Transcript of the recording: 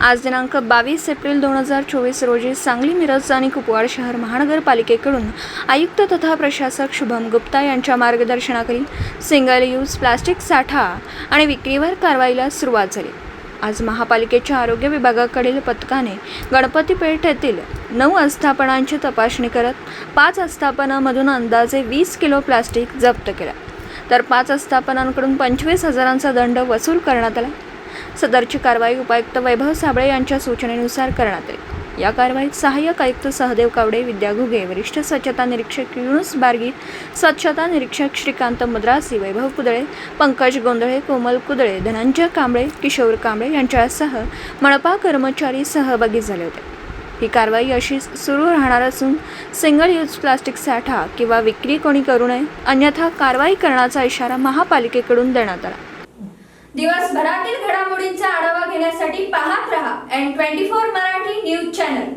आज दिनांक 22 एप्रिल 2024 रोजी सांगली, मिरज आणि कुपवाड शहर महानगरपालिकेकडून आयुक्त तथा प्रशासक शुभम गुप्ता यांच्या मार्गदर्शनाखाली सिंगल यूज प्लास्टिक साठा आणि विक्रीवर कारवाईला सुरुवात झाली। आज महापालिकेच्या आरोग्य विभागाकडील पथकाने गणपती पेठ येथील 9 आस्थापनांची तपासणी करत 5 आस्थापनांमधून अंदाजे 20 किलो प्लास्टिक जप्त केला, तर 5 आस्थापनांकडून 25,000चा दंड वसूल करण्यात आला। सदरची कारवाई उपायुक्त वैभव साबळे यांच्या सूचनेनुसार करण्यात आली। या कारवाईत सहाय्यक आयुक्त सहदेव कावडे, विद्या घुगे, वरिष्ठ स्वच्छता निरीक्षक युनुस बारगी, स्वच्छता निरीक्षक श्रीकांत मद्रासी, वैभव कुदळे, पंकज गोंधळे, कोमल कुदळे, धनंजय कांबळे, किशोर कांबळे यांच्यासह मनपा कर्मचारी सहभागी झाले होते। ही कारवाई अशीच सुरू राहणार असून सिंगल यूज प्लास्टिक साठा किंवा विक्री कोणी करू नये, अन्यथा कारवाई करण्याचा इशारा महापालिकेकडून देण्यात आला। दिवसभरातील घडामोडींचा आढावा घेण्यासाठी पाहत रहा N24 मराठी न्यूज चॅनल।